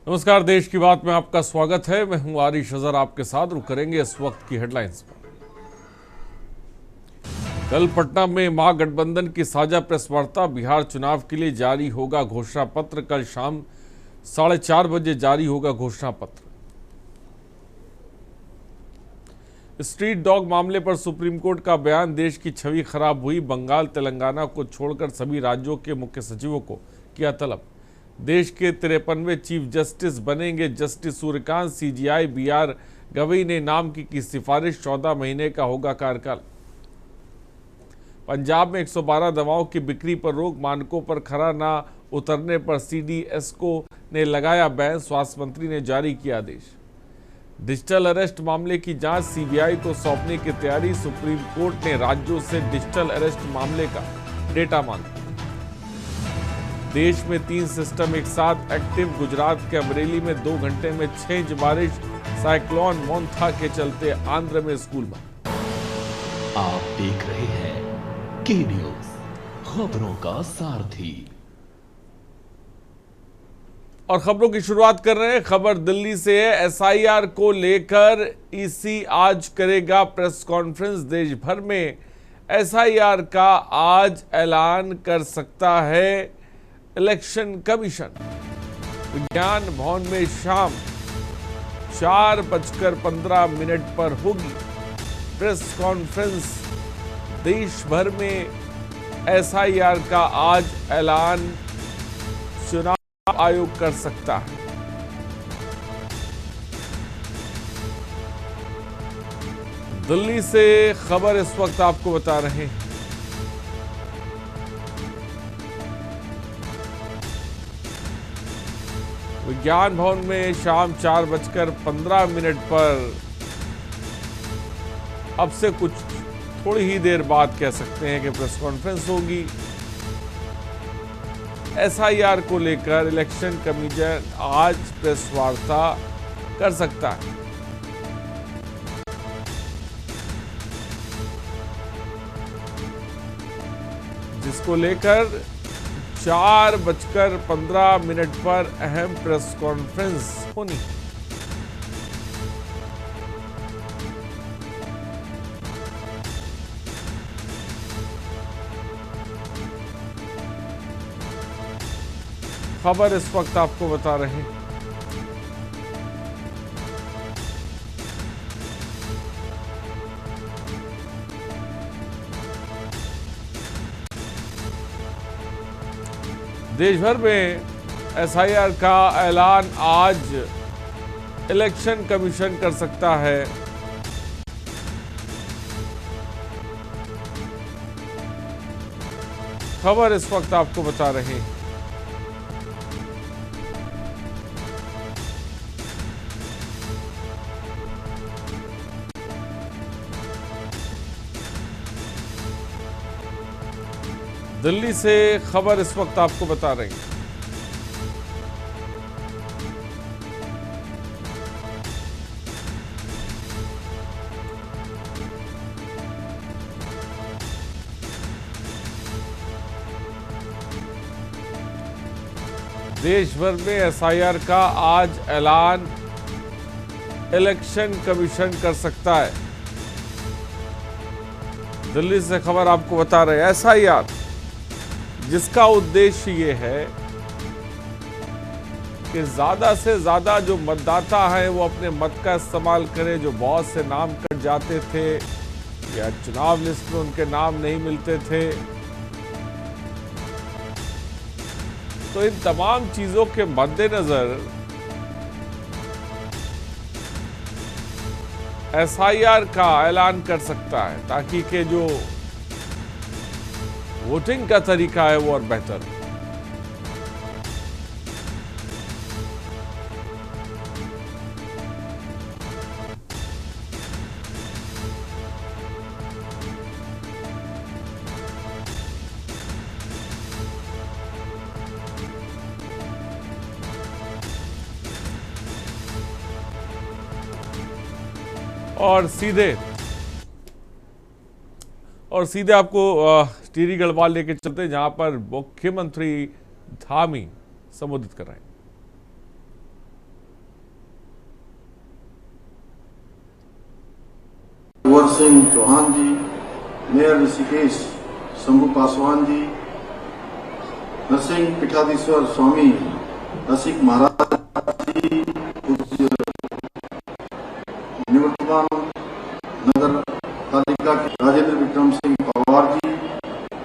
नमस्कार, देश की बात में आपका स्वागत है। मैं हूं आरिश अजहर, आपके साथ रुक करेंगे इस वक्त की हेडलाइंस पर। कल पटना में महागठबंधन की साझा प्रेस वार्ता। बिहार चुनाव के लिए जारी होगा घोषणा पत्र। कल शाम 4:30 बजे जारी होगा घोषणा पत्र। स्ट्रीट डॉग मामले पर सुप्रीम कोर्ट का बयान। देश की छवि खराब हुई। बंगाल तेलंगाना को छोड़कर सभी राज्यों के मुख्य सचिवों को किया तलब। देश के 53वें चीफ जस्टिस बनेंगे justice Suryakant. CJI BR Gavai ने नाम की सिफारिश। 14 महीने का होगा कार्यकाल। पंजाब में 112 दवाओं की बिक्री पर रोक। मानकों पर खरा ना उतरने पर सीडीएसको ने लगाया बैन। स्वास्थ्य मंत्री ने जारी किया आदेश। डिजिटल अरेस्ट मामले की जांच सीबीआई को सौंपने की तैयारी। सुप्रीम कोर्ट ने राज्यों से डिजिटल अरेस्ट मामले का डेटा मांगा। देश में 3 सिस्टम एक साथ एक्टिव। गुजरात के अमरेली में 2 घंटे में 6 इंच बारिश। साइक्लोन मोंथा के चलते आंध्र में स्कूल बंद। आप देख रहे हैं के न्यूज, खबरों का सारथी। और खबरों की शुरुआत कर रहे हैं। खबर दिल्ली से है। एसआईआर को लेकर ईसी आज करेगा प्रेस कॉन्फ्रेंस। देश भर में एसआईआर का आज ऐलान कर सकता है इलेक्शन कमीशन। विज्ञान भवन में शाम 4:15 पर होगी प्रेस कॉन्फ्रेंस। देश भर में एसआईआर का आज ऐलान चुनाव आयोग कर सकता है। दिल्ली से खबर इस वक्त आपको बता रहे हैं। विज्ञान भवन में शाम 4:15 पर अब से कुछ थोड़ी ही देर बाद कह सकते हैं कि प्रेस कॉन्फ्रेंस होगी। एसआईआर को लेकर इलेक्शन कमीशन आज प्रेस वार्ता कर सकता है। जिसको लेकर 4:15 पर अहम प्रेस कॉन्फ्रेंस होनी। खबर इस वक्त आपको बता रहे हैं। देश भर में एसआईआर का ऐलान आज इलेक्शन कमीशन कर सकता है। खबर इस वक्त आपको बता रहे हैं। दिल्ली से खबर इस वक्त आपको बता रहे हैं। देश भर में एसआईआर का आज ऐलान इलेक्शन कमीशन कर सकता है। दिल्ली से खबर आपको बता रहे हैं। एसआईआर जिसका उद्देश्य ये है कि ज्यादा से ज्यादा जो मतदाता हैं वो अपने मत का इस्तेमाल करें। जो बहुत से नाम कट जाते थे या चुनाव लिस्ट में उनके नाम नहीं मिलते थे, तो इन तमाम चीजों के मद्देनजर एसआईआर का ऐलान कर सकता है, ताकि के जो वोटिंग का तरीका है वो और बेहतर हो। और सीधे आपको टिहरी गढ़वाल लेके चलते हैं, जहां पर मुख्यमंत्री धामी संबोधित कर रहे हैं। चौहान जी, मेयर ऋषिकेश शंभू पासवान जी, नरसिंह पीठाधीश्वर स्वामी रसिक महाराज जी, पूज्य निवर्तमान नगर पालिका के राजेंद्र विक्रम सिंह पवार जी,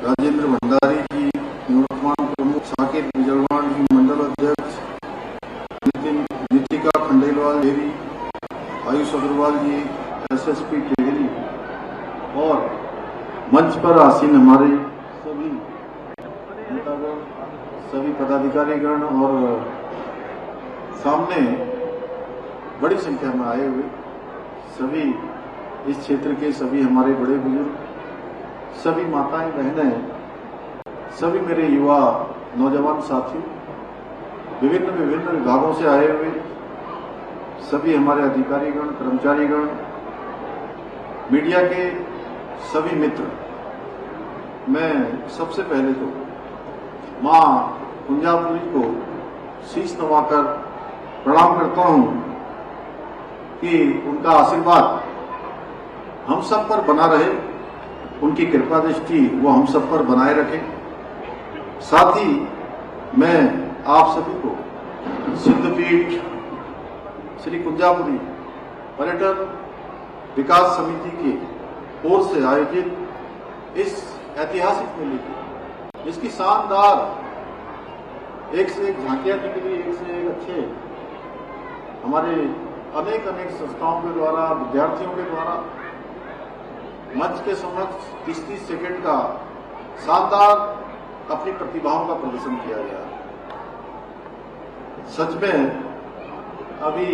राजेंद्र भंडारी जी, निवर्तमान प्रमुख साकेत बिजरवाण जी, मंडल अध्यक्ष नीतिका खंडेलवाल देवी, आयुष अग्रवाल जी, SSP टेहरी और मंच पर आसीन हमारे सभी नेतागण, सभी पदाधिकारीगण और सामने बड़ी संख्या में आए हुए सभी इस क्षेत्र के सभी हमारे बड़े बुजुर्ग, सभी माताएं बहनें, सभी मेरे युवा नौजवान साथी, विभिन्न विभिन्न विभागों से आए हुए सभी हमारे अधिकारीगण, कर्मचारीगण, मीडिया के सभी मित्र, मैं सबसे पहले तो मां कुंजापुरी को शीश नवाकर प्रणाम करता हूं कि उनका आशीर्वाद हम सब पर बना रहे, उनकी कृपा दृष्टि वो हम सब पर बनाए रखे। साथ ही मैं आप सभी को सिद्धपीठ श्री कुंजापुरी पर्यटन विकास समिति की ओर से आयोजित इस ऐतिहासिक मेले की, इसकी शानदार एक से एक झांकियां निकली, एक से एक अच्छे हमारे अनेक अनेक संस्थाओं के द्वारा, विद्यार्थियों के द्वारा मंच के समक्ष 30-30 सेकंड का शानदार अपनी प्रतिभाओं का प्रदर्शन किया गया। सच में अभी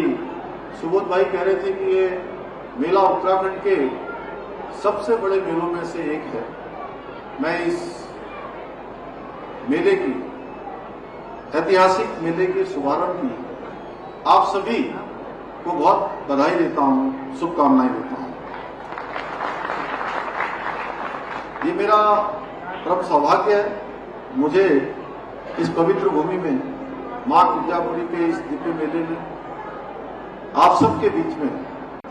सुबोध भाई कह रहे थे कि ये मेला उत्तराखंड के सबसे बड़े मेलों में से एक है। मैं इस मेले की, ऐतिहासिक मेले के शुभारंभ की आप सभी को बहुत बधाई देता हूं, शुभकामनाएं देता हूं। ये मेरा परम सौभाग्य है, मुझे इस पवित्र भूमि में मां कुंजापुरी के इस दिव्य मेले में आप सबके बीच में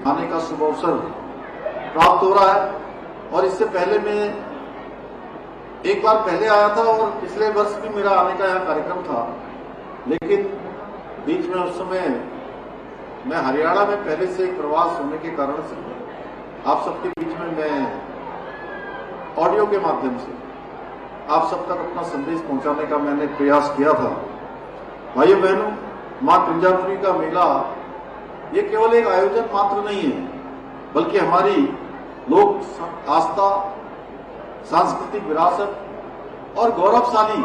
आने का शुभ अवसर प्राप्त हो रहा है। और इससे पहले मैं एक बार पहले आया था और पिछले वर्ष भी मेरा आने का यहाँ कार्यक्रम था, लेकिन बीच में उस समय मैं हरियाणा में पहले से एक प्रवास होने के कारण से आप सबके बीच में मैं ऑडियो के माध्यम से आप सब तक अपना संदेश पहुंचाने का मैंने प्रयास किया था। भाइयों बहनों, मां कुंजापुरी का मेला ये केवल एक आयोजन मात्र नहीं है, बल्कि हमारी लोक आस्था, सांस्कृतिक विरासत और गौरवशाली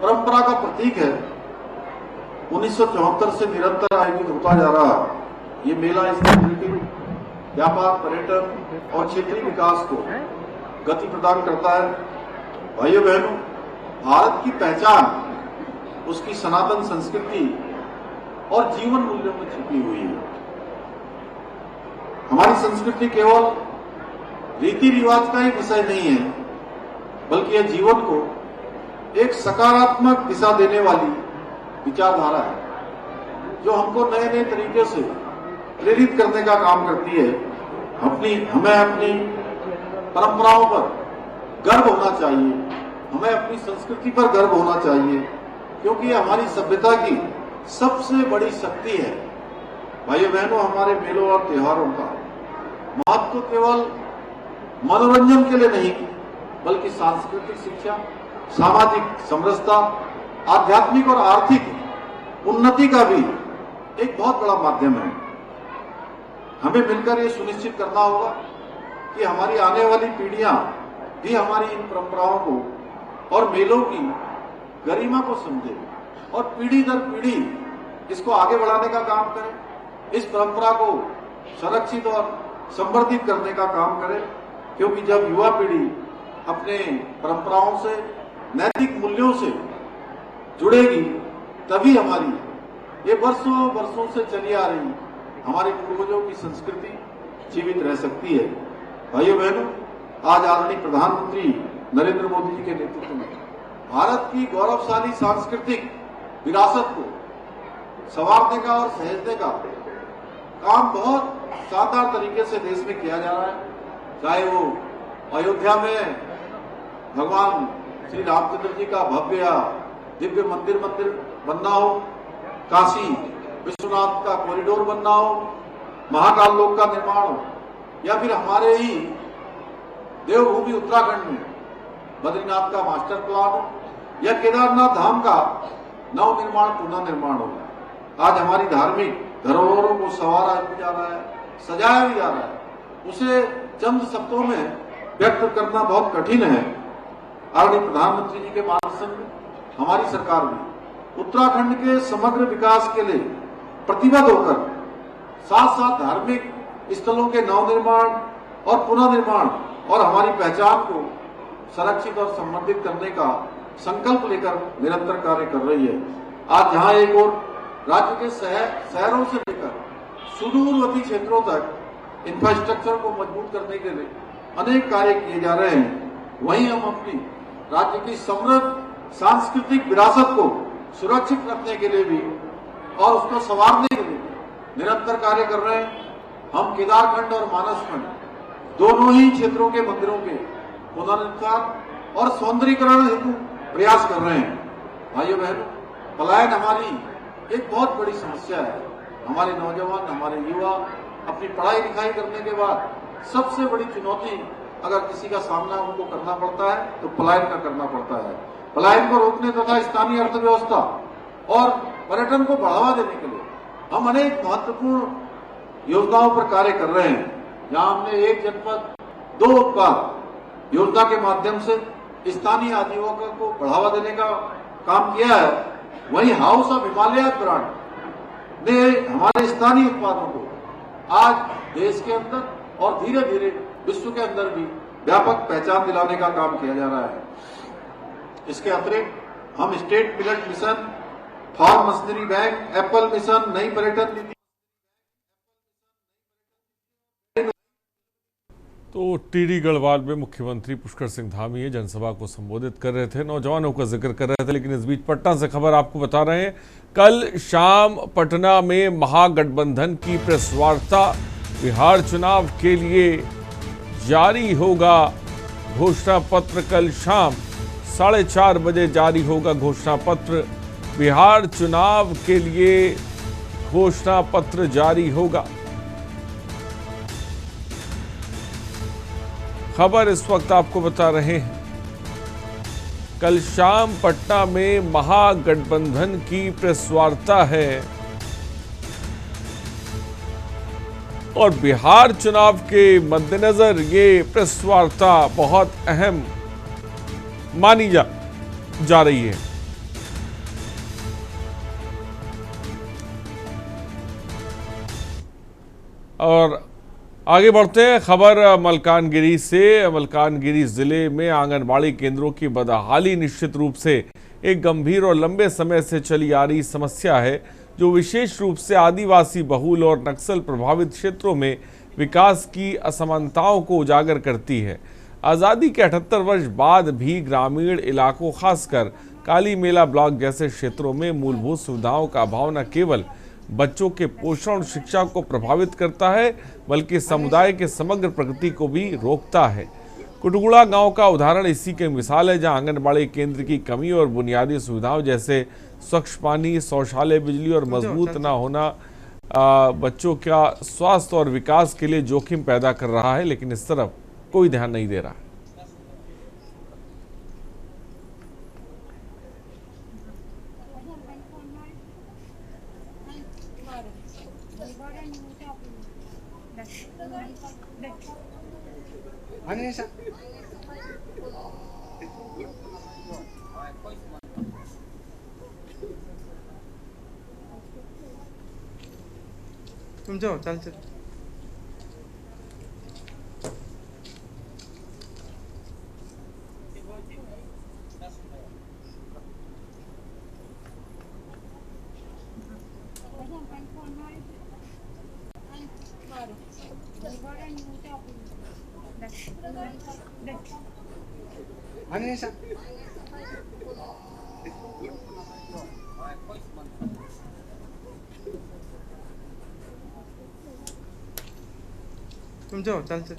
परंपरा का प्रतीक है। 1974 से निरंतर आयोजित होता जा रहा ये मेला इस क्षेत्र के व्यापार, पर्यटन और क्षेत्रीय विकास को गति प्रदान करता है। भाइयों बहनों, भारत की पहचान उसकी सनातन संस्कृति और जीवन मूल्यों में छिपी हुई है। हमारी संस्कृति केवल रीति रिवाज का ही विषय नहीं है, बल्कि यह जीवन को एक सकारात्मक दिशा देने वाली विचारधारा है, जो हमको नए नए तरीके से प्रेरित करने का काम करती है। हमें अपनी परंपराओं पर गर्व होना चाहिए, हमें अपनी संस्कृति पर गर्व होना चाहिए, क्योंकि ये हमारी सभ्यता की सबसे बड़ी शक्ति है। भाइयों बहनों, हमारे मेलों और त्योहारों का महत्व केवल मनोरंजन के लिए नहीं, बल्कि सांस्कृतिक शिक्षा, सामाजिक समरसता, आध्यात्मिक और आर्थिक उन्नति का भी एक बहुत बड़ा माध्यम है। हमें मिलकर ये सुनिश्चित करना होगा कि हमारी आने वाली पीढ़ियां भी हमारी इन परंपराओं को और मेलों की गरिमा को समझे और पीढ़ी दर पीढ़ी इसको आगे बढ़ाने का काम करें, इस परंपरा को संरक्षित और संवर्धित करने का काम करें। क्योंकि जब युवा पीढ़ी अपने परंपराओं से, नैतिक मूल्यों से जुड़ेगी, तभी हमारी ये वर्षों वर्षों से चली आ रही हमारे पूर्वजों की संस्कृति जीवित रह सकती है। भाइयों बहनों, आज आदरणीय प्रधानमंत्री नरेंद्र मोदी जी के नेतृत्व में भारत की गौरवशाली सांस्कृतिक विरासत को संवारने का और सहेजने का काम बहुत शानदार तरीके से देश में किया जा रहा है। चाहे वो अयोध्या में भगवान श्री रामचंद्र जी का भव्य दिव्य मंदिर बनना हो, काशी विश्वनाथ का कॉरिडोर बनना हो, महाकाल लोक का निर्माण हो, या फिर हमारे ही देवभूमि उत्तराखंड में बद्रीनाथ का मास्टर प्लान हो, या केदारनाथ धाम का नव निर्माण पुनः निर्माण हो। आज हमारी धार्मिक धरोहरों को संवारा भी जा रहा है, सजाया भी जा रहा है, उसे चंद शब्दों में व्यक्त करना बहुत कठिन है। आदरणीय प्रधानमंत्री जी के मार्गदर्शन में हमारी सरकार भी उत्तराखंड के समग्र विकास के लिए प्रतिबद्ध होकर साथ साथ धार्मिक स्थलों के नवनिर्माण और पुनः निर्माण और हमारी पहचान को संरक्षित और संवर्धित करने का संकल्प लेकर निरंतर कार्य कर रही है। आज जहां एक और राज्य के शहरों से लेकर सुदूरवर्ती क्षेत्रों तक इंफ्रास्ट्रक्चर को मजबूत करने के लिए अनेक कार्य किए जा रहे हैं, वहीं हम अपनी राज्य की समृद्ध सांस्कृतिक विरासत को सुरक्षित रखने के लिए भी और उसको संवारने के लिए निरंतर कार्य कर रहे हैं। हम केदारखंड और मानसखंड दोनों ही क्षेत्रों के मंदिरों के पुनरुद्धार और सौंदर्यीकरण हेतु प्रयास कर रहे हैं। भाइयों बहनों, पलायन हमारी एक बहुत बड़ी समस्या है। हमारे नौजवान, हमारे युवा अपनी पढ़ाई लिखाई करने के बाद सबसे बड़ी चुनौती अगर किसी का सामना उनको करना पड़ता है तो पलायन का करना पड़ता है। पलायन को रोकने तथा स्थानीय अर्थव्यवस्था और पर्यटन को बढ़ावा देने के लिए हम अनेक महत्वपूर्ण योजनाओं पर कार्य कर रहे हैं। जहां हमने एक जनपद दो उत्पाद योजना के माध्यम से स्थानीय आजीविका को बढ़ावा देने का काम किया है, वहीं हाउस ऑफ हिमालय ब्रांड ने हमारे स्थानीय उत्पादों को आज देश के अंदर और धीरे धीरे विश्व के अंदर भी व्यापक पहचान दिलाने का काम किया जा रहा है। इसके अतिरिक्त हम state millet mission, farm machinery bank, apple mission, नई पर्यटन नीति। तो टीडी गढ़वाल में मुख्यमंत्री पुष्कर सिंह धामी जनसभा को संबोधित कर रहे थे, नौजवानों का जिक्र कर रहे थे। लेकिन इस बीच पटना से खबर आपको बता रहे हैं, कल शाम पटना में महागठबंधन की प्रेस वार्ता। बिहार चुनाव के लिए जारी होगा घोषणा पत्र। कल शाम 4:30 बजे जारी होगा घोषणा पत्र। बिहार चुनाव के लिए घोषणा पत्र जारी होगा। खबर इस वक्त आपको बता रहे हैं, कल शाम पटना में महागठबंधन की प्रेस वार्ता है और बिहार चुनाव के मद्देनजर ये प्रेस वार्ता बहुत अहम मानी जा रही है। और आगे बढ़ते हैं, खबर मलकानगिरी से। मलकानगिरी जिले में आंगनबाड़ी केंद्रों की बदहाली निश्चित रूप से एक गंभीर और लंबे समय से चली आ रही समस्या है, जो विशेष रूप से आदिवासी बहुल और नक्सल प्रभावित क्षेत्रों में विकास की असमानताओं को उजागर करती है। आज़ादी के 78 वर्ष बाद भी ग्रामीण इलाकों, खासकर काली मेला ब्लॉक जैसे क्षेत्रों में मूलभूत सुविधाओं का अभाव न केवल बच्चों के पोषण और शिक्षा को प्रभावित करता है, बल्कि समुदाय के समग्र प्रगति को भी रोकता है। कुटगुड़ा गांव का उदाहरण इसी की मिसाल है, जहां आंगनबाड़ी केंद्र की कमी और बुनियादी सुविधाओं जैसे स्वच्छ पानी, शौचालय, बिजली और मजबूत न होना बच्चों का स्वास्थ्य और विकास के लिए जोखिम पैदा कर रहा है। लेकिन इस तरफ कोई ध्यान नहीं दे रहा। तुम जाओ, चल चल। तुम जाओ, चल चल।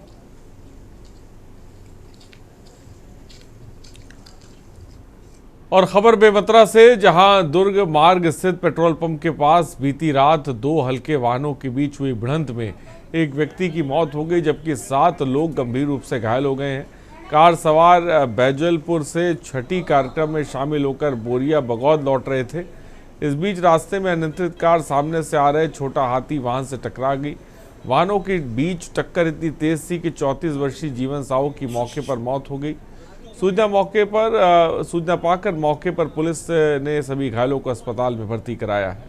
और खबर बेमतरा से, जहां दुर्ग मार्ग स्थित पेट्रोल पंप के पास बीती रात 2 हल्के वाहनों के बीच हुई भिड़ंत में एक व्यक्ति की मौत हो गई, जबकि 7 लोग गंभीर रूप से घायल हो गए हैं। कार सवार बैजलपुर से छठी कार्यक्रम में शामिल होकर बोरिया बगौद लौट रहे थे। इस बीच रास्ते में अनियंत्रित कार सामने से आ रहे छोटा हाथी वाहन से टकरा गई। वाहनों के बीच टक्कर इतनी तेज थी कि 34 वर्षीय जीवन साहू की मौके पर मौत हो गई। सूचना पाकर मौके पर पुलिस ने सभी घायलों को अस्पताल में भर्ती कराया है।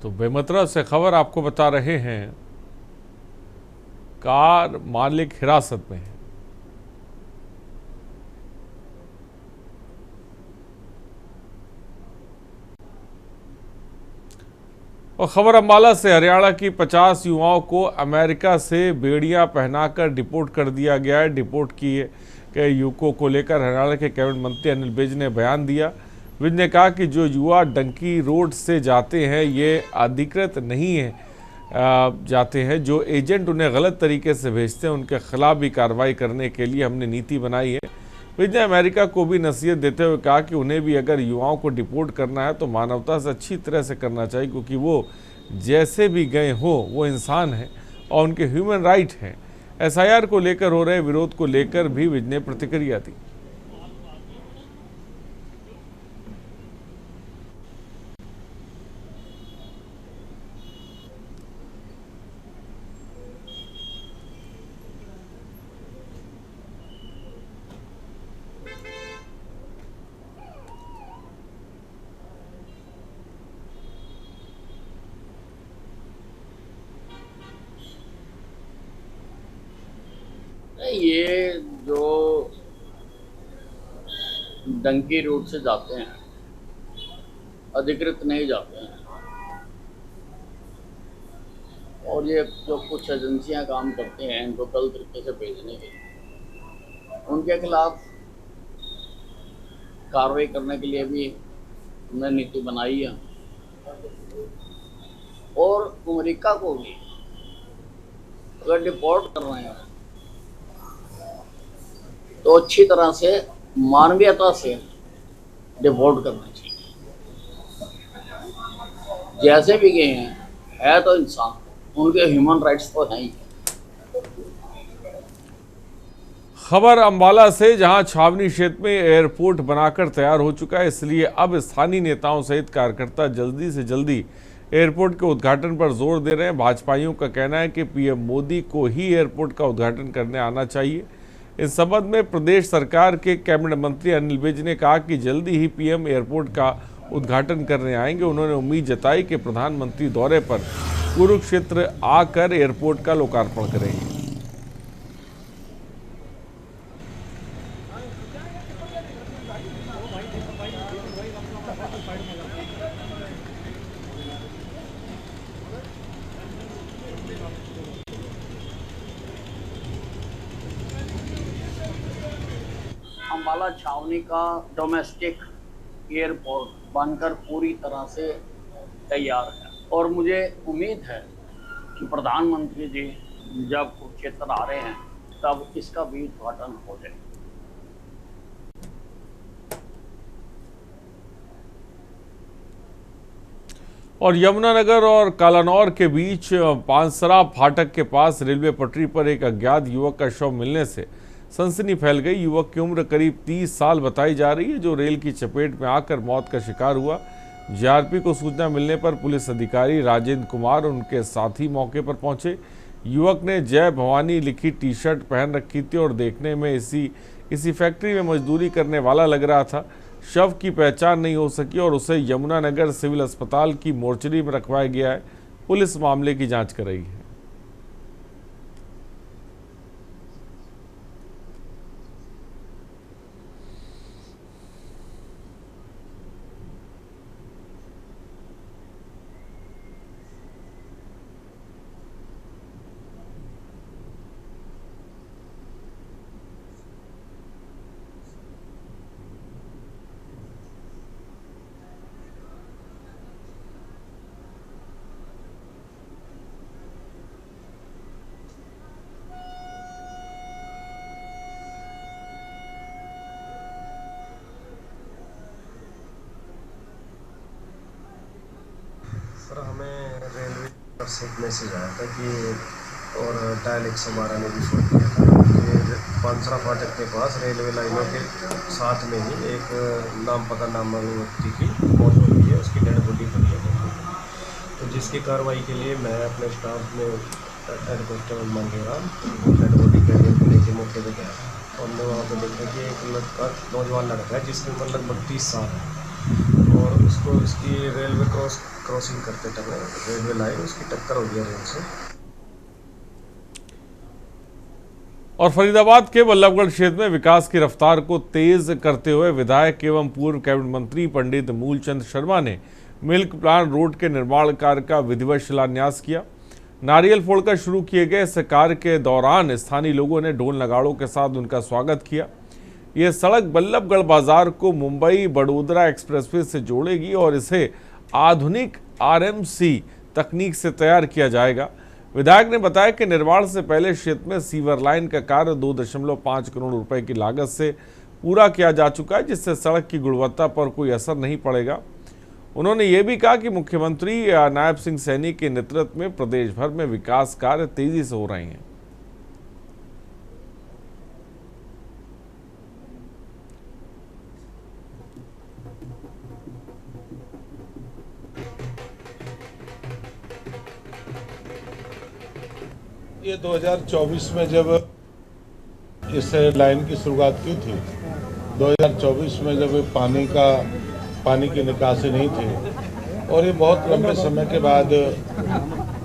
तो बेमतरा से खबर आपको बता रहे हैं, कार मालिक हिरासत में है। और खबर अंबाला से, हरियाणा की 50 युवाओं को अमेरिका से बेड़ियां पहनाकर डिपोर्ट कर दिया गया है। डिपोर्ट किए गए युवकों को लेकर हरियाणा के कैबिनेट मंत्री अनिल विज ने बयान दिया। विज ने कहा कि जो युवा डंकी रोड से जाते हैं ये अधिकृत नहीं है जाते हैं, जो एजेंट उन्हें गलत तरीके से भेजते हैं उनके खिलाफ भी कार्रवाई करने के लिए हमने नीति बनाई है। विज ने अमेरिका को भी नसीहत देते हुए कहा कि उन्हें भी अगर युवाओं को डिपोर्ट करना है तो मानवता से अच्छी तरह से करना चाहिए, क्योंकि वो जैसे भी गए हो वो इंसान हैं और उनके ह्यूमन राइट हैं। SIR को लेकर हो रहे विरोध को लेकर भी विज ने प्रतिक्रिया दी। ये जो डंकी रूट से जाते हैं अधिकृत नहीं जाते हैं, और ये जो कुछ एजेंसियां काम करते हैं इनको गलत तरीके से भेजने के लिए, उनके खिलाफ कार्रवाई करने के लिए भी हमने नीति बनाई है। और अमेरिका को भी अगर डिपोर्ट कर रहे हैं तो अच्छी तरह से मानवीयता से डिपोर्ट करना चाहिए। जैसे भी गए हैं है तो इंसान, उनके ह्यूमन राइट्स तो हैं ही। खबर अंबाला से, जहां छावनी क्षेत्र में एयरपोर्ट बनाकर तैयार हो चुका है, इसलिए अब स्थानीय नेताओं सहित कार्यकर्ता जल्दी से जल्दी एयरपोर्ट के उद्घाटन पर जोर दे रहे हैं। भाजपाइयों का कहना है कि PM मोदी को ही एयरपोर्ट का उद्घाटन करने आना चाहिए। इस संबंध में प्रदेश सरकार के कैबिनेट मंत्री अनिल विज ने कहा कि जल्दी ही PM एयरपोर्ट का उद्घाटन करने आएंगे। उन्होंने उम्मीद जताई कि प्रधानमंत्री दौरे पर कुरुक्षेत्र आकर एयरपोर्ट का लोकार्पण करेंगे। अंबाला छावनी का डोमेस्टिक एयरपोर्ट बनकर पूरी तरह से तैयार है, और मुझे उम्मीद है कि प्रधानमंत्री जी जब कुरुक्षेत्र आ रहे हैं तब इसका भी उद्घाटन हो जाए। और यमुनानगर और कालानौर के बीच पानसरा फाटक के पास रेलवे पटरी पर एक अज्ञात युवक का शव मिलने से सनसनी फैल गई। युवक की उम्र करीब 30 साल बताई जा रही है, जो रेल की चपेट में आकर मौत का शिकार हुआ। जीआरपी को सूचना मिलने पर पुलिस अधिकारी राजेंद्र कुमार और उनके साथी मौके पर पहुंचे। युवक ने जय भवानी लिखी टी शर्ट पहन रखी थी और देखने में इसी फैक्ट्री में मजदूरी करने वाला लग रहा था। शव की पहचान नहीं हो सकी और उसे यमुनानगर सिविल अस्पताल की मोर्चरी में रखवाया गया है। पुलिस मामले की जांच कर रही है। सर हमें रेलवे पर से एक मैसेज आया था कि और डायल 112 ने भी फोन किया था कि पानसरा फाटक के पास रेलवे लाइनों के साथ में ही एक नाम पता नाम वाले व्यक्ति की मौत हो गई है, उसकी डेड बॉडी पड़ी है। तो जिसकी कार्रवाई के लिए मैं अपने स्टाफ में head constable Mangeram dead body carrier को लेकर मौके पर गया और हमने वहाँ पर देखा कि एक लड़का नौजवान लड़का है जिसकी उम्र लगभग 30 साल है और उसको उसकी रेलवे क्रॉसिंग करते टाइम रेलवे लाइन उसकी टक्कर हो गई रेल से। और फरीदाबाद के वल्लभगढ़ क्षेत्र में विकास की रफ्तार को तेज करते हुए विधायक एवं पूर्व कैबिनेट मंत्री पंडित मूलचंद शर्मा ने मिल्क प्लांट रोड के निर्माण कार्य का विधिवत शिलान्यास किया। नारियल फोड़कर शुरू किए गए इस कार्य के दौरान स्थानीय लोगों ने ढोल नगाड़ों के साथ उनका स्वागत किया। यह सड़क बल्लभगढ़ बाजार को मुंबई बड़ोदरा एक्सप्रेसवे से जोड़ेगी और इसे आधुनिक आरएमसी तकनीक से तैयार किया जाएगा। विधायक ने बताया कि निर्माण से पहले क्षेत्र में सीवर लाइन का कार्य 2.5 करोड़ रुपए की लागत से पूरा किया जा चुका है, जिससे सड़क की गुणवत्ता पर कोई असर नहीं पड़ेगा। उन्होंने ये भी कहा कि मुख्यमंत्री नायब सिंह सैनी के नेतृत्व में प्रदेश भर में विकास कार्य तेजी से हो रहे हैं। ये 2024 में जब इस लाइन की शुरुआत की थी, 2024 में जब पानी की निकासी नहीं थी और ये बहुत लंबे समय के बाद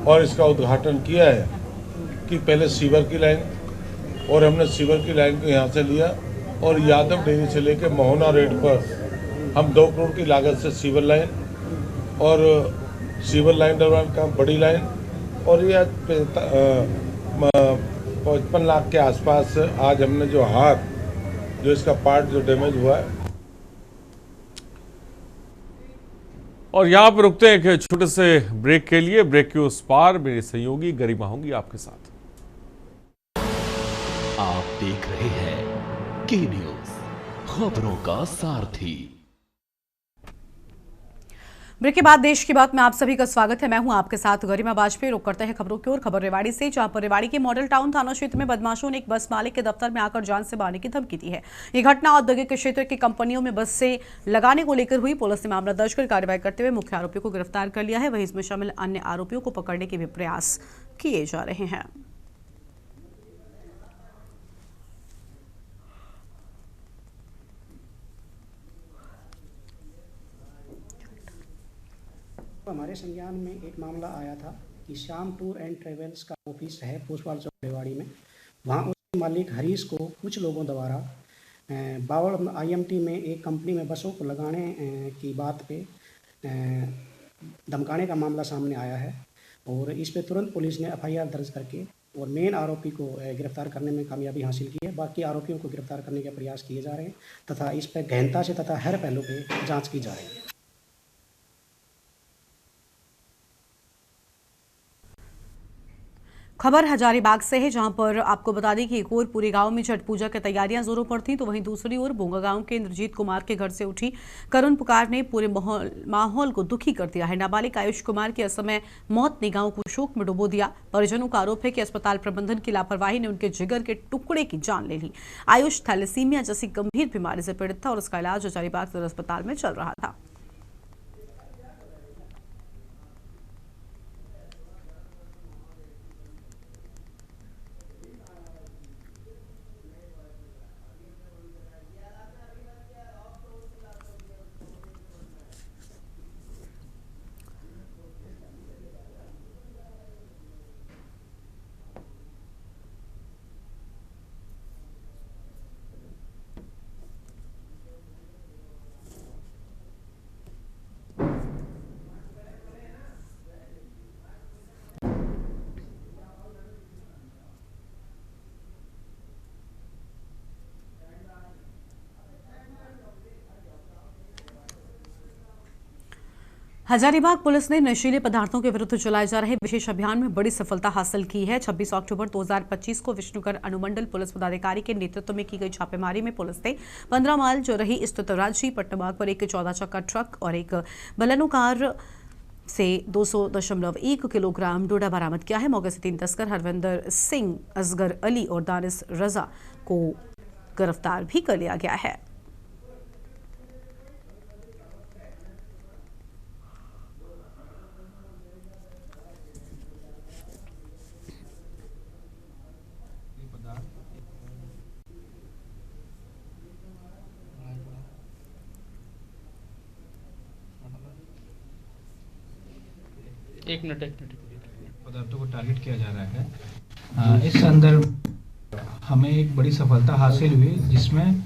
और इसका उद्घाटन किया है कि पहले सीवर की लाइन और हमने सीवर की लाइन को यहाँ से लिया और यादव डेयरी से लेकर मोहना रेट पर हम 2 करोड़ की लागत से सीवर लाइन और सीवर लाइन निर्माण का बड़ी लाइन और ये 55 लाख के आसपास आज हमने जो इसका पार्ट जो डैमेज हुआ है। और यहाँ पर रुकते हैं एक छोटे से ब्रेक के लिए। ब्रेक के उस पार मेरी सहयोगी गरिमा होंगी आपके साथ। आप देख रहे हैं के न्यूज, खबरों का सारथी। ब्रेक के बाद देश की बात में आप सभी का स्वागत है। मैं हूं आपके साथ गरिमा वाजपेयी। रुक करते हैं खबरों की ओर। खबर रेवाड़ी से, जहां पर रेवाड़ी के मॉडल टाउन थाना क्षेत्र में बदमाशों ने एक बस मालिक के दफ्तर में आकर जान से मारने की धमकी दी है। ये घटना औद्योगिक क्षेत्र की कंपनियों में बस से लगाने को लेकर हुई। पुलिस ने मामला दर्ज कर कार्रवाई करते हुए मुख्य आरोपियों को गिरफ्तार कर लिया है। वहीं इसमें शामिल अन्य आरोपियों को पकड़ने के भी प्रयास किए जा रहे हैं। हमारे संज्ञान में एक मामला आया था कि श्याम टूर एंड ट्रेवल्स का ऑफिस है पोस्टपाल चौक रेवाड़ी में। वहाँ उसके मालिक हरीश को कुछ लोगों द्वारा बावड़ आईएमटी में एक कंपनी में बसों को लगाने की बात पे धमकाने का मामला सामने आया है और इस पे तुरंत पुलिस ने एफआईआर दर्ज करके और मेन आरोपी को गिरफ्तार करने में कामयाबी हासिल की है। बाकी आरोपियों को गिरफ्तार करने के प्रयास किए जा रहे हैं तथा इस पर गहनता से तथा हर पहलू पे जाँच की जा रही है। खबर हजारीबाग से है, जहां पर आपको बता दें कि एक ओर पूरे गांव में छठ पूजा की तैयारियां जोरों पर थी, तो वहीं दूसरी ओर बोंगा गांव के इंद्रजीत कुमार के घर से उठी करुण पुकार ने पूरे माहौल को दुखी कर दिया है। नाबालिग आयुष कुमार की असमय मौत ने गांव को शोक में डुबो दिया। परिजनों का आरोप है कि अस्पताल प्रबंधन की लापरवाही ने उनके जिगर के टुकड़े की जान ले ली। आयुष थैलेसीमिया जैसी गंभीर बीमारी से पीड़ित था और उसका इलाज हजारीबाग सदर अस्पताल में चल रहा था। हजारीबाग पुलिस ने नशीले पदार्थों के विरुद्ध चलाए जा रहे विशेष अभियान में बड़ी सफलता हासिल की है। 26 अक्टूबर 2025 को विष्णुगढ़ अनुमंडल पुलिस पदाधिकारी के नेतृत्व में की गई छापेमारी में पुलिस ने 15 माइल चौराही स्थित राजशी पट्टमार्ग पर एक 14 चक्का ट्रक और एक बलेनो कार से 200.1 किलोग्राम डोडा बरामद किया है। मौके से 3 तस्कर हरविंदर सिंह, असगर अली और दानिश रजा को गिरफ्तार भी कर लिया गया है। एक मिनट पदार्थों को टारगेट किया जा रहा है। इस संदर्भ हमें एक बड़ी सफलता हासिल हुई, जिसमें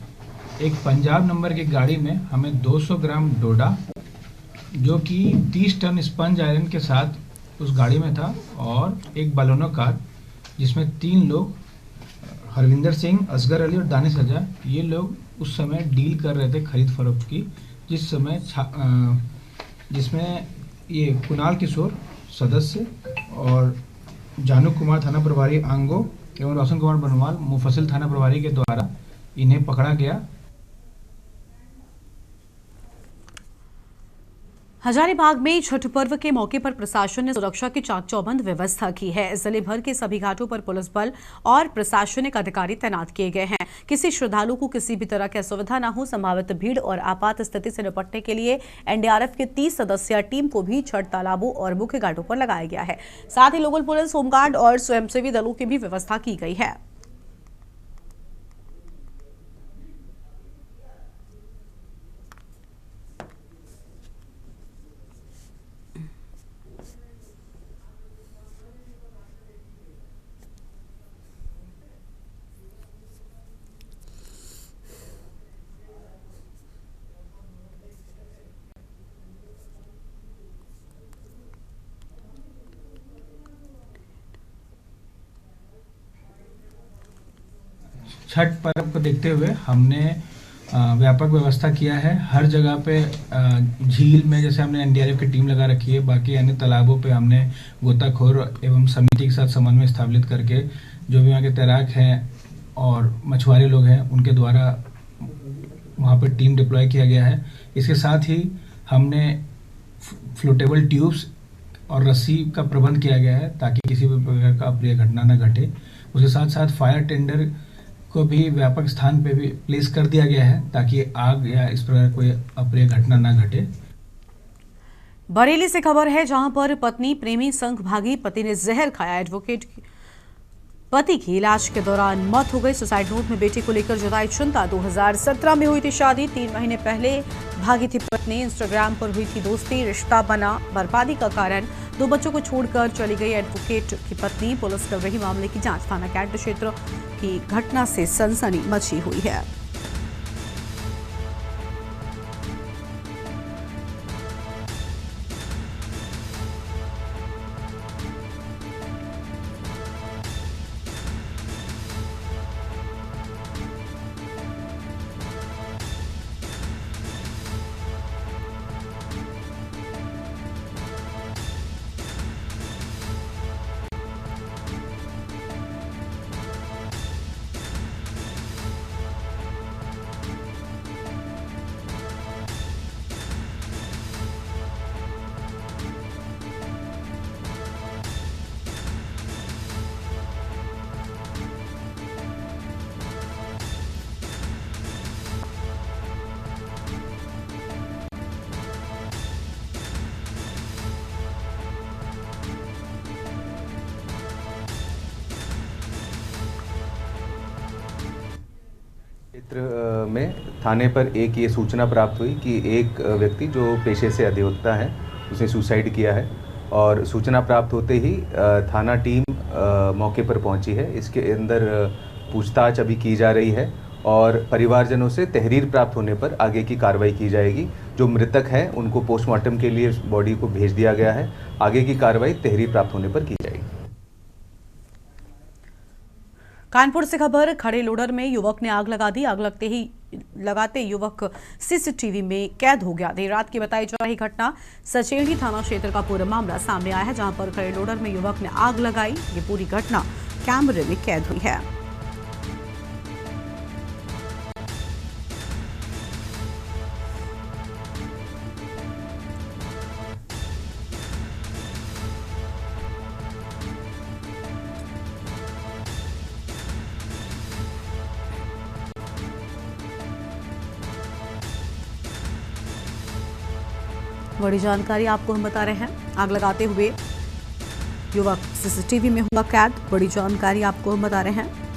एक पंजाब नंबर की गाड़ी में हमें 200 ग्राम डोडा, जो कि 30 टन स्पंज आयरन के साथ उस गाड़ी में था, और एक बलेनो कार जिसमें 3 लोग हरविंदर सिंह, असगर अली और दानिश रजा, ये लोग उस समय डील कर रहे थे खरीद फरोख्त की, जिसमें ये कुणाल किशोर सदस्य और जानू कुमार थाना प्रभारी आंगो एवं रोशन कुमार बनवाल मुफस्सिल थाना प्रभारी के द्वारा इन्हें पकड़ा गया। हजारीबाग में छठ पर्व के मौके पर प्रशासन ने सुरक्षा की चाक चौबंद व्यवस्था की है। जिले भर के सभी घाटों पर पुलिस बल और प्रशासनिक अधिकारी तैनात किए गए हैं। किसी श्रद्धालु को किसी भी तरह की असुविधा न हो, संभावित भीड़ और आपात स्थिति से निपटने के लिए एनडीआरएफ की 30 सदस्यीय टीम को भी छठ तालाबों और मुख्य घाटों पर लगाया गया है। साथ ही लोकल पुलिस, होमगार्ड और स्वयंसेवी दलों की भी व्यवस्था की गई है। छठ पर्व को देखते हुए हमने व्यापक व्यवस्था किया है। हर जगह पे झील में जैसे हमने एनडीआरएफ की टीम लगा रखी है, बाकी अन्य तालाबों पे हमने गोताखोर एवं समिति के साथ समन्वय स्थापित करके जो भी वहाँ के तैराक हैं और मछुआरे लोग हैं उनके द्वारा वहाँ पर टीम डिप्लॉय किया गया है। इसके साथ ही हमने फ्लोटेबल ट्यूब्स और रस्सी का प्रबंध किया गया है ताकि किसी भी प्रकार का अप्रिय घटना न घटे। उसके साथ साथ फायर टेंडर को भी व्यापक स्थान पे भी प्लेस कर दिया गया है ताकि आग या इस प्रकार कोई अप्रिय घटना न घटे। बरेली से खबर है, जहां पर पत्नी प्रेमी संग भागी, पति ने जहर खाया। एडवोकेट पति की इलाज के दौरान मौत हो गई। सुसाइड नोट में बेटी को लेकर जताई चिंता। 2017 में हुई थी शादी, 3 महीने पहले भागी थी पत्नी। इंस्टाग्राम पर हुई थी दोस्ती, रिश्ता बना बर्बादी का कारण। 2 बच्चों को छोड़कर चली गई एडवोकेट की पत्नी। पुलिस कर रही मामले की जांच। थाना कैंट क्षेत्र की घटना से सनसनी मची हुई है। क्षेत्र में थाने पर एक ये सूचना प्राप्त हुई कि एक व्यक्ति जो पेशे से अधिवक्ता है उसने सुसाइड किया है और सूचना प्राप्त होते ही थाना टीम मौके पर पहुंची है। इसके अंदर पूछताछ अभी की जा रही है और परिवारजनों से तहरीर प्राप्त होने पर आगे की कार्रवाई की जाएगी। जो मृतक हैं उनको पोस्टमार्टम के लिए बॉडी को भेज दिया गया है। आगे की कार्रवाई तहरीर प्राप्त होने पर की जाएगी। कानपुर से खबर, खड़े लोडर में युवक ने आग लगा दी। आग लगाते युवक सीसीटीवी में कैद हो गया। देर रात की बताई जा रही घटना सचेड़ी थाना क्षेत्र का पूरा मामला सामने आया है, जहां पर खड़े लोडर में युवक ने आग लगाई। ये पूरी घटना कैमरे में कैद हुई है। बड़ी जानकारी आपको हम बता रहे हैं। आग लगाते हुए युवक सीसीटीवी में हुआ कैद। बड़ी जानकारी आपको हम बता रहे हैं।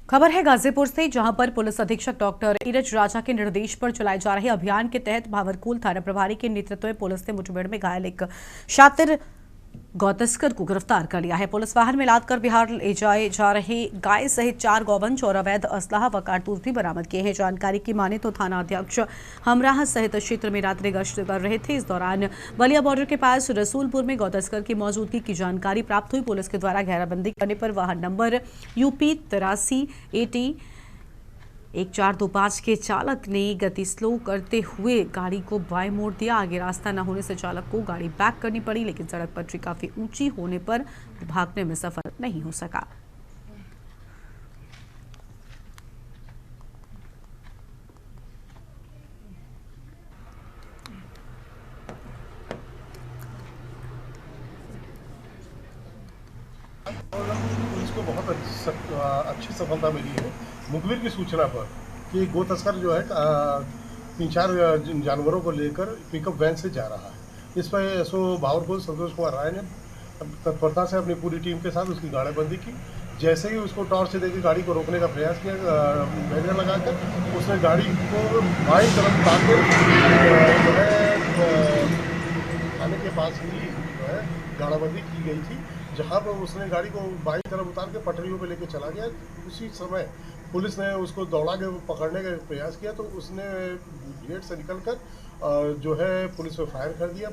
खबर है गाजीपुर से, जहां पर पुलिस अधीक्षक डॉक्टर नीरज राजा के निर्देश पर चलाए जा रहे अभियान के तहत भावरकुल थाना प्रभारी के नेतृत्व में पुलिस ने मुठभेड़ में घायल एक शातिर गौतस्कर को गिरफ्तार कर लिया है। पुलिस वाहन में लादकर बिहार ले जाए जा रहे गाय सहित 4 गौवंश और अवैध असलाह व कारतूस भी बरामद किए हैं। जानकारी की माने तो थाना अध्यक्ष हमराह सहित क्षेत्र में रात्रि गश्त कर रहे थे। इस दौरान बलिया बॉर्डर के पास रसूलपुर में गौतस्कर की मौजूदगी की जानकारी प्राप्त हुई। पुलिस के द्वारा घेराबंदी करने पर वाहन नंबर UP 83 AT 1425 के चालक ने गति स्लो करते हुए गाड़ी को बाएं मोड़ दिया। आगे रास्ता न होने से चालक को गाड़ी बैक करनी पड़ी, लेकिन सड़क पटरी काफी ऊंची होने पर भागने में सफल नहीं हो सका। पुलिस को बहुत अच्छी सफलता मिली है मुखबिर की सूचना पर कि गो तस्कर जो है 3-4 जानवरों को लेकर पिकअप वैन से जा रहा है। इस पर SO भावरकुल संतोष कुमार राय ने तत्परता से अपनी पूरी टीम के साथ उसकी गाड़ेबंदी की। जैसे ही उसको टॉर्च से देकर गाड़ी को रोकने का प्रयास किया, बैरियर लगाकर उसने गाड़ी को बाईं तरफ उतारकर जो है थाने के पास ही जो है गाड़ाबंदी की गई थी, जहाँ पर उसने गाड़ी को बाईं तरफ उतार के पटरियों पे लेके चला गया। उसी समय पुलिस ने उसको दौड़ा के पकड़ने का प्रयास किया तो उसने गेट से निकलकर जो है पुलिस पे फायर कर दिया।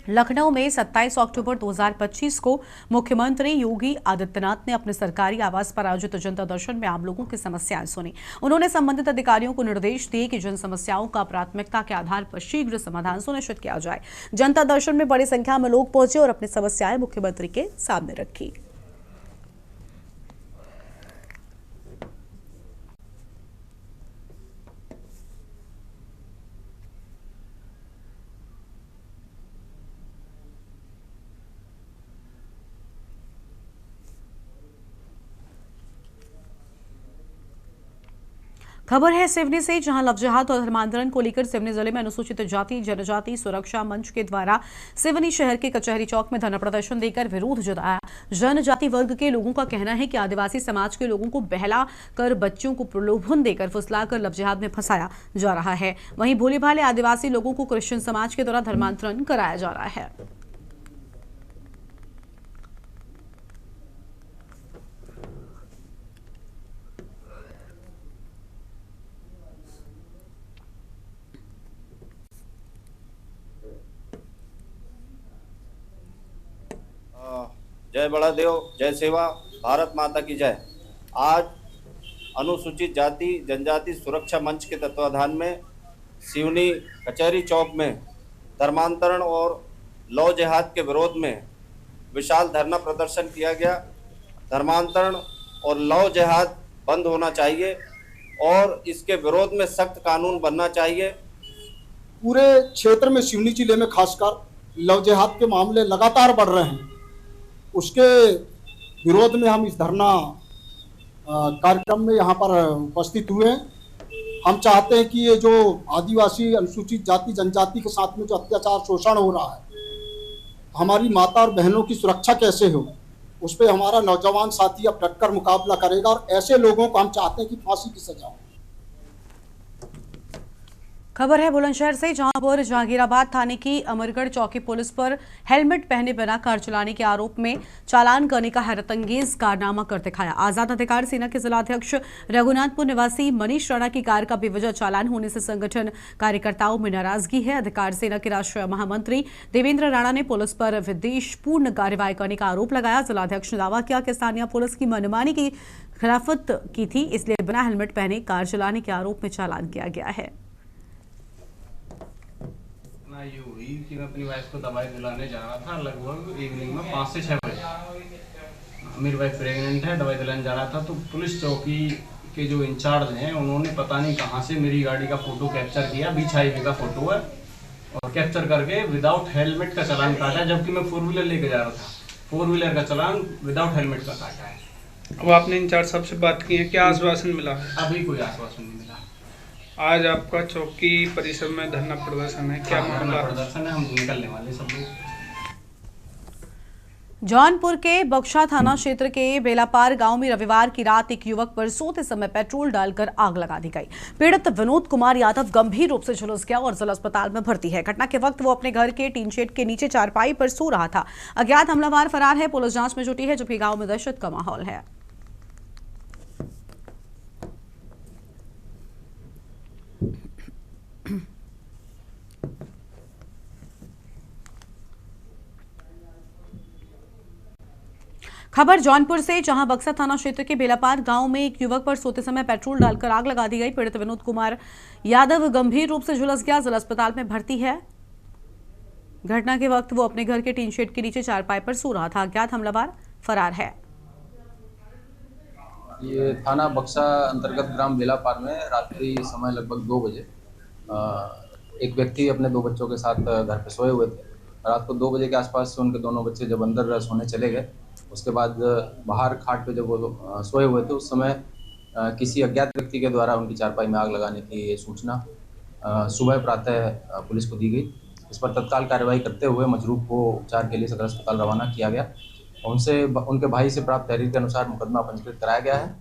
लखनऊ में 27 अक्टूबर 2025 को मुख्यमंत्री योगी आदित्यनाथ ने अपने सरकारी आवास पर आयोजित जनता दर्शन में आम लोगों की समस्याएं सुनी। उन्होंने संबंधित अधिकारियों को निर्देश दिए कि जन समस्याओं का प्राथमिकता के आधार पर शीघ्र समाधान सुनिश्चित किया जाए। जनता दर्शन में बड़ी संख्या में लोग पहुंचे और अपनी समस्याएं मुख्यमंत्री के सामने रखी। खबर है सिवनी से, जहां लव जिहाद और धर्मांतरण को लेकर सिवनी जिले में अनुसूचित जाति जनजाति सुरक्षा मंच के द्वारा सिवनी शहर के कचहरी चौक में धरना प्रदर्शन देकर विरोध जताया। जनजाति वर्ग के लोगों का कहना है कि आदिवासी समाज के लोगों को बहला कर बच्चों को प्रलोभन देकर फुसलाकर लव जिहाद में फंसाया जा रहा है। वहीं भोले भाले आदिवासी लोगों को क्रिश्चियन समाज के द्वारा धर्मांतरण कराया जा रहा है। जय बड़ा देव, जय सेवा, भारत माता की जय। आज अनुसूचित जाति जनजाति सुरक्षा मंच के तत्वाधान में सिवनी कचहरी चौक में धर्मांतरण और लव जिहाद के विरोध में विशाल धरना प्रदर्शन किया गया। धर्मांतरण और लव जिहाद बंद होना चाहिए और इसके विरोध में सख्त कानून बनना चाहिए। पूरे क्षेत्र में सिवनी जिले में खासकर लव जिहाद के मामले लगातार बढ़ रहे हैं। उसके विरोध में हम इस धरना कार्यक्रम में यहाँ पर उपस्थित हुए हैं। हम चाहते हैं कि ये जो आदिवासी अनुसूचित जाति जनजाति के साथ में जो अत्याचार शोषण हो रहा है, हमारी माता और बहनों की सुरक्षा कैसे हो, उस पर हमारा नौजवान साथी अब डटकर मुकाबला करेगा और ऐसे लोगों को हम चाहते हैं कि फांसी की सजा हो। खबर है बुलंदशहर से, जहां पर जहांगीराबाद थाने की अमरगढ़ चौकी पुलिस पर हेलमेट पहने बिना कार चलाने के आरोप में चालान करने का हैरतअंगेज कारनामा कर दिखाया। आजाद अधिकार सेना के जिलाध्यक्ष रघुनाथपुर निवासी मनीष राणा की कार का बेवजह चालान होने से संगठन कार्यकर्ताओं में नाराजगी है। अधिकार सेना के राष्ट्रीय महामंत्री देवेंद्र राणा ने पुलिस पर विद्वेषपूर्ण कार्रवाई करने का आरोप लगाया। जिलाध्यक्ष ने दावा किया कि स्थानीय पुलिस की मनमानी की खिलाफत की थी, इसलिए बिना हेलमेट पहने कार चलाने के आरोप में चालान किया गया है। ये हुई कि मैं अपनी वाइफ को दवाई दिलाने जा रहा था लगभग इवनिंग में 5 से 6 बजे। मेरी वाइफ प्रेग्नेंट है, दवाई दिलाने जा रहा था तो पुलिस चौकी के जो इंचार्ज हैं उन्होंने पता नहीं कहां से मेरी गाड़ी का फोटो कैप्चर किया। बीच हाईवे का फोटो है और कैप्चर करके विदाउट हेलमेट का चालान काटा, जबकि मैं 4 व्हीलर लेके जा रहा था। 4 व्हीलर का चालान विदाउट हेलमेट का काटा है। अब आपने इंचार्ज साहब से बात की है, क्या आश्वासन मिला? अभी कोई आश्वासन नहीं मिला। आज आपका चौकी परिसर में धरना प्रदर्शन है, क्या मामला? प्रदर्शन है, हम निकलने वाले सब लोग। जौनपुर के बक्शा थाना क्षेत्र के बेलापार गांव में रविवार की रात एक युवक पर सोते समय पेट्रोल डालकर आग लगा दी गई। पीड़ित विनोद कुमार यादव गंभीर रूप से झुलस गया और जिला अस्पताल में भर्ती है। घटना के वक्त वो अपने घर के टीन शेड के नीचे चारपाई पर सो रहा था। अज्ञात हमलावर फरार है। पुलिस जांच में जुटी है, जबकि गांव में दहशत का माहौल है। खबर जौनपुर से, जहां बक्सा थाना क्षेत्र के बेलापार गांव में एक युवक पर सोते समय पेट्रोल डालकर आग लगा दी गई। पीड़ित विनोद कुमार यादव गंभीर रूप से झुलस गया, जिला अस्पताल में भर्ती है। घटना के वक्त वो अपने घर के टीन शेड के नीचे चारपाई पर सो रहा था। अज्ञात हमलावर फरार है। ये थाना बक्सा अंतर्गत ग्राम बेलापार में रात्रि समय लगभग 2 बजे एक व्यक्ति अपने 2 बच्चों के साथ घर पे सोए हुए थे। रात को 2 बजे के आसपास से उनके दोनों बच्चे जब अंदर सोने चले गए, उसके बाद बाहर खाट पे जब वो सोए हुए थे उस समय किसी अज्ञात व्यक्ति के द्वारा उनकी चारपाई में आग लगाने की सूचना सुबह प्रातः पुलिस को दी गई। इस पर तत्काल कार्रवाई करते हुए मजरूब को उपचार के लिए सदर अस्पताल रवाना किया गया। उनके भाई से प्राप्त तहरीर के अनुसार मुकदमा पंजीकृत कराया गया है।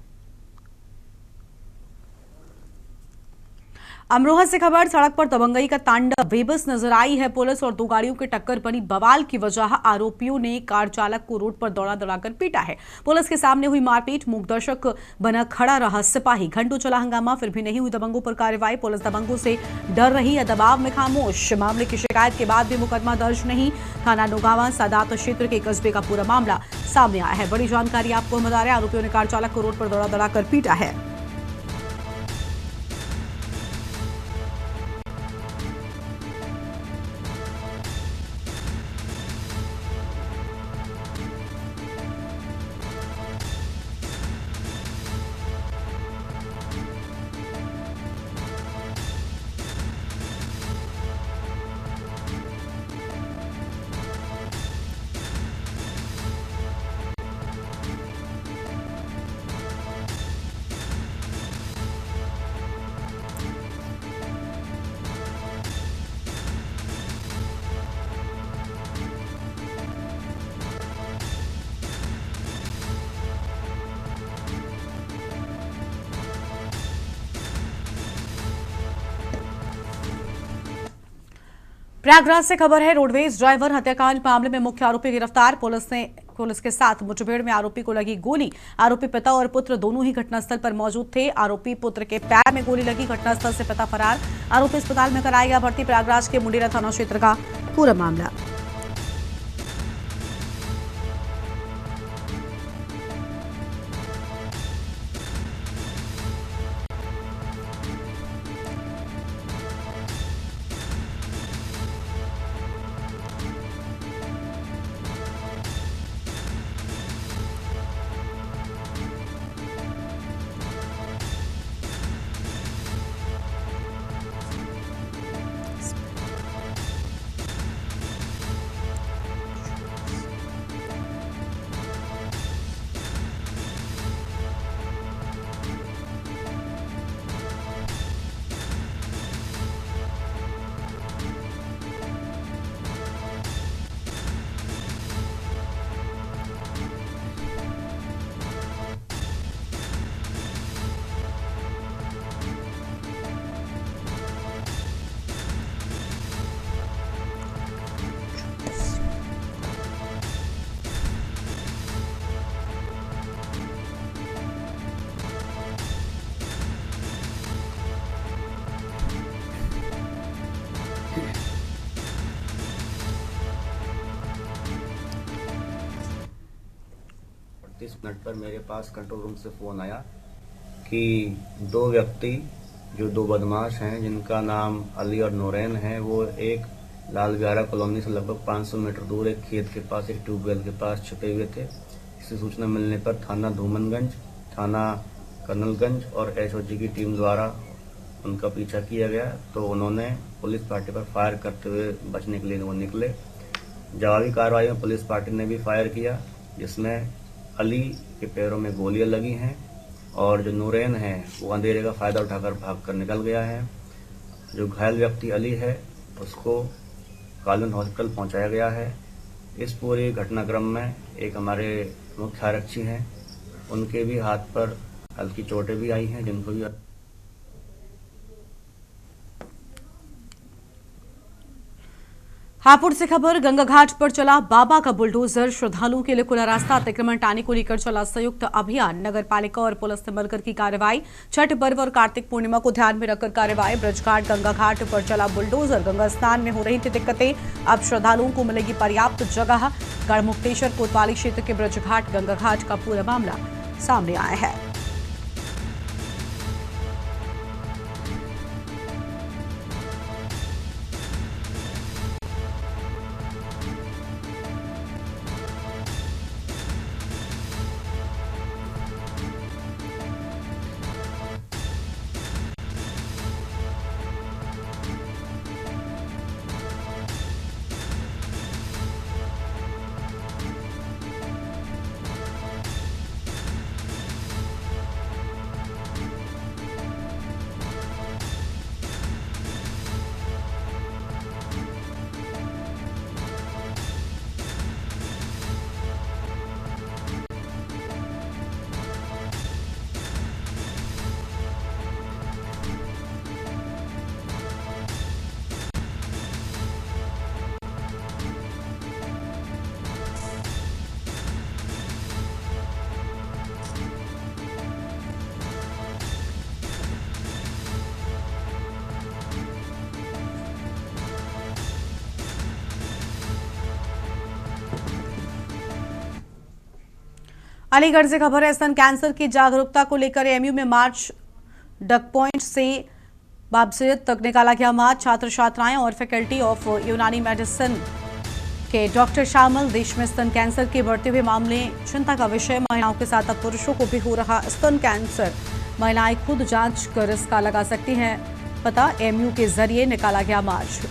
अमरोहा से खबर, सड़क पर दबंगई का तांडव बेबस नजर आई है। पुलिस और 2 गाड़ियों की टक्कर बनी बवाल की वजह आरोपियों ने कार चालक को रोड पर दौड़ा दौड़ाकर पीटा है। पुलिस के सामने हुई मारपीट, मूकदर्शक बना खड़ा रहा सिपाही। घंटों चला हंगामा, फिर भी नहीं हुई दबंगों पर कार्रवाई। पुलिस दबंगों से डर रही है, दबाव में खामोश। मामले की शिकायत के बाद भी मुकदमा दर्ज नहीं। थाना नोगावा सादात क्षेत्र के कस्बे का पूरा मामला सामने आया है। बड़ी जानकारी आपको बता रहे हैं, आरोपियों ने कार चालक को रोड पर दौड़ा दौड़ाकर पीटा है। प्रयागराज से खबर है, रोडवेज ड्राइवर हत्याकांड मामले में मुख्य आरोपी गिरफ्तार। पुलिस के साथ मुठभेड़ में आरोपी को लगी गोली। आरोपी पिता और पुत्र दोनों ही घटनास्थल पर मौजूद थे। आरोपी पुत्र के पैर में गोली लगी, घटनास्थल से पिता फरार। आरोपी अस्पताल में कराया गया भर्ती। प्रयागराज के मुंडेरा थाना क्षेत्र का पूरा मामला। मिनट पर मेरे पास कंट्रोल रूम से फ़ोन आया कि 2 व्यक्ति जो 2 बदमाश हैं जिनका नाम अली और नूरैन है, वो एक लाल विहारा कॉलोनी से लगभग 500 मीटर दूर एक खेत के पास एक ट्यूबवेल के पास छुपे हुए थे। इसकी सूचना मिलने पर थाना धूमनगंज, थाना कर्नलगंज और एसओजी की टीम द्वारा उनका पीछा किया गया, तो उन्होंने पुलिस पार्टी पर फायर करते हुए बचने के लिए वो निकले। जवाबी कार्रवाई में पुलिस पार्टी ने भी फायर किया, जिसमें अली के पैरों में गोलियां लगी हैं और जो नूरैन है वो अंधेरे का फ़ायदा उठाकर भागकर निकल गया है। जो घायल व्यक्ति अली है उसको कालून हॉस्पिटल पहुंचाया गया है। इस पूरे घटनाक्रम में एक हमारे मुख्य आरक्षी हैं, उनके भी हाथ पर हल्की चोटें भी आई हैं, जिनको भी हापुड़ से खबर, गंगा घाट पर चला बाबा का बुलडोजर। श्रद्धालुओं के लिए खुला रास्ता अतिक्रमण हटाने को लेकर चला संयुक्त अभियान। नगर पालिका और पुलिस ने मिलकर की कार्रवाई। छठ पर्व और कार्तिक पूर्णिमा को ध्यान में रखकर कार्रवाई। ब्रजघाट गंगा घाट पर चला बुलडोजर। गंगा स्नान में हो रही थी दिक्कतें, अब श्रद्धालुओं को मिलेगी पर्याप्त जगह। गढ़मुक्तेश्वर कोतवाली क्षेत्र के ब्रजघाट गंगा घाट का पूरा मामला सामने आया है। अलीगढ़ से खबर है, स्तन कैंसर की जागरूकता को लेकर एमयू में मार्च। डक पॉइंट से बाबसियत तक निकाला गया मार्च। छात्र छात्राएं और फैकल्टी ऑफ यूनानी मेडिसिन के डॉक्टर शामिल। देश में स्तन कैंसर के बढ़ते हुए मामले चिंता का विषय। महिलाओं के साथ अब पुरुषों को भी हो रहा स्तन कैंसर। महिलाएं खुद जांच कर इसका लगा सकती हैं पता। एमयू के जरिए निकाला गया मार्च।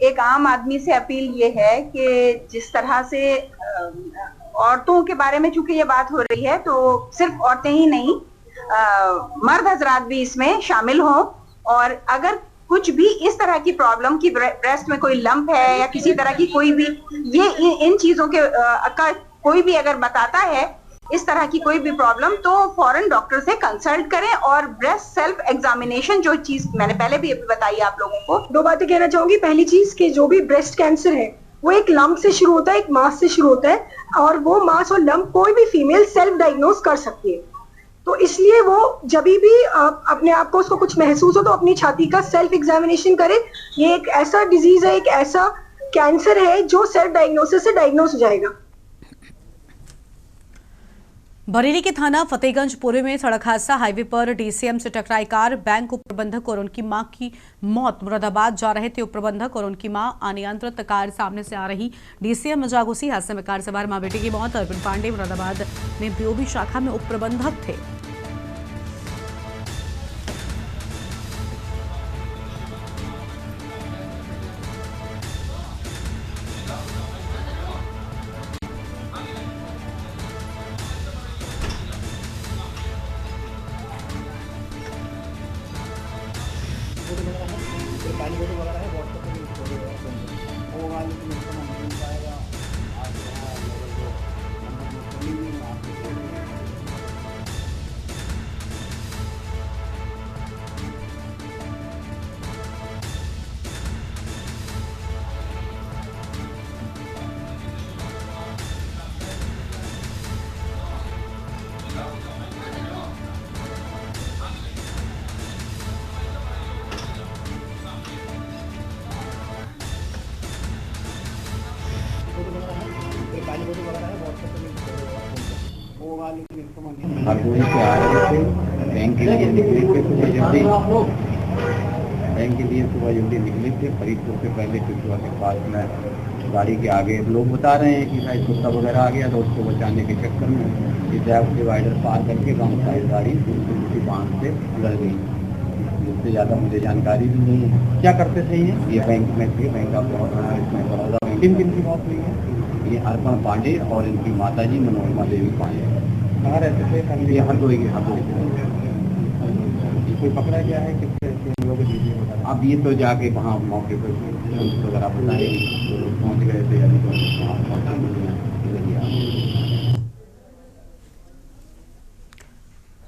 एक आम आदमी से अपील ये है कि जिस तरह से औरतों के बारे में चूंकि ये बात हो रही है, तो सिर्फ औरतें ही नहीं, मर्द हजरात भी इसमें शामिल हों। और अगर कुछ भी इस तरह की प्रॉब्लम की ब्रेस्ट में कोई लंप है या किसी तरह की कोई भी ये इन चीजों के का कोई भी अगर बताता है इस तरह की कोई भी प्रॉब्लम, तो फौरन डॉक्टर से कंसल्ट करें। और ब्रेस्ट सेल्फ एग्जामिनेशन जो चीज मैंने पहले भी बताई आप लोगों को, 2 बातें कहना चाहूंगी। पहली चीज कि जो भी ब्रेस्ट कैंसर है वो एक लंप से शुरू होता है, एक मास से शुरू होता है, और वो मास और लंप कोई भी फीमेल सेल्फ डायग्नोज कर सकती है। तो इसलिए वो जब भी अपने आप को उसको कुछ महसूस हो तो अपनी छाती का सेल्फ एग्जामिनेशन करे। ये एक ऐसा डिजीज है, एक ऐसा कैंसर है जो सेल्फ डायग्नोसिस से डायग्नोज हो जाएगा। बरेली के थाना फतेहगंज पूर्व में सड़क हादसा। हाईवे पर डीसीएम से टकराई कार। बैंक उप प्रबंधक और उनकी मां की मौत। मुरादाबाद जा रहे थे उप प्रबंधक और उनकी मां। अनियंत्रित कार सामने से आ रही डीसीएम में जा घुसी। हादसे में कार सवार मां बेटी की मौत। अरविंद पांडे मुरादाबाद में बीओबी शाखा में उप प्रबंधक थे। पानी बोतल वगैरह है व्हाट्सएप पे लिंक हो वो वाले की लिंक में मिल पाएगा। आप मेरे को नंबर नोट कर लीजिए, मैं आपको दे दूँगा। पानी बोतल वगैरह है व्हाट्सएप पे लिंक हो वो वाले की लिंक में हरदोई से आ रहे थे बैंक के लिए निकले थे सुबह जल्दी, बैंक के लिए सुबह जल्दी निकले थे। फरीदपुर से पहले कुशवा के पास में गाड़ी के आगे लोग बता रहे हैं कि शायद कुत्ता वगैरह आ गया, तो उसको बचाने के चक्कर में रिजर्व डिवाइडर पार करके गाँव साइड गाड़ी दूसरी बांध से लड़ गई। इससे ज़्यादा मुझे जानकारी भी नहीं है। क्या करते थे ये बैंक में थे, बैंक ऑफ इसमें बड़ौदा बैंक। किन बात हुई है? ये अर्पण पांडे और इनकी माताजी मनोरमा देवी पांडे। कहाँ रहते थे? ये हरदोई के कोई पकड़ा गया है? कितने लोग? अब ये तो जाके वहाँ मौके पर वगैरह बताएंगे, पहुँच गए थे अभी तो वहाँ पहुँचे।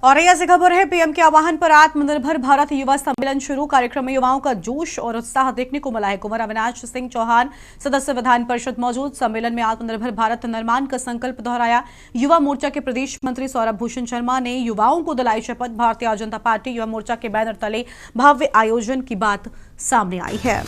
औरैया से खबर है, पीएम के आह्वान पर आत्मनिर्भर भारत युवा सम्मेलन शुरू। कार्यक्रम में युवाओं का जोश और उत्साह देखने को मिला है। कुंवर अविनाश सिंह चौहान सदस्य विधान परिषद मौजूद। सम्मेलन में आत्मनिर्भर भारत निर्माण का संकल्प दोहराया। युवा मोर्चा के प्रदेश मंत्री सौरभ भूषण शर्मा ने युवाओं को दिलाई शपथ। भारतीय जनता पार्टी युवा मोर्चा के बैनर तले भव्य आयोजन की बात सामने आई है।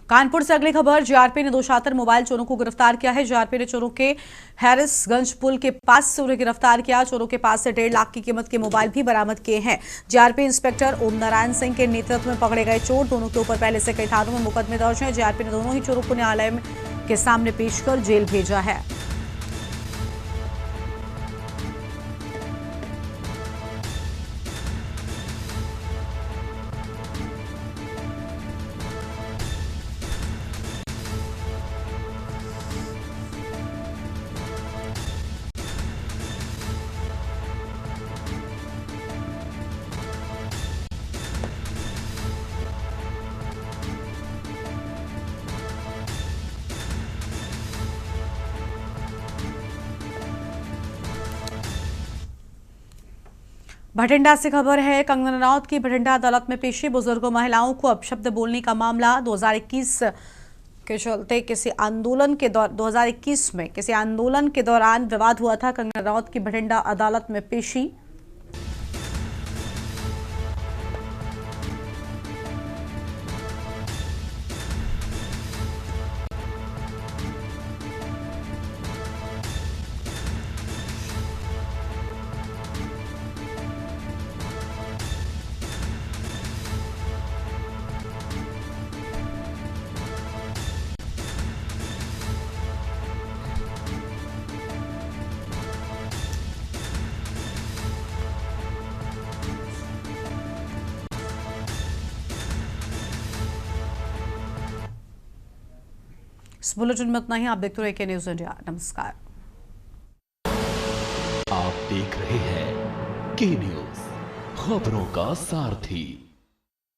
कानपुर से अगली खबर, जीआरपी ने 2 शातिर मोबाइल चोरों को गिरफ्तार किया है। जीआरपी ने चोरों के हैरिसगंज पुल के पास से उन्हें गिरफ्तार किया। चोरों के पास से 1.5 लाख की कीमत के मोबाइल भी बरामद किए हैं। जीआरपी इंस्पेक्टर ओम नारायण सिंह के नेतृत्व में पकड़े गए चोर, दोनों के ऊपर पहले से कई थानों में मुकदमे दर्ज हैं। जीआरपी ने दोनों ही चोरों को न्यायालय के सामने पेश कर जेल भेजा है। भटिंडा से खबर है, कंगना रनौत की भटिंडा अदालत में पेशी। बुजुर्गों महिलाओं को अपशब्द बोलने का मामला 2021 के चलते किसी आंदोलन के 2021 में किसी आंदोलन के दौरान विवाद हुआ था। कंगना रनौत की भटिंडा अदालत में पेशी। इस बुलेटिन में इतना ही। आप देखते रहिए न्यूज इंडिया। नमस्कार। आप देख रहे हैं के न्यूज, खबरों का सारथी।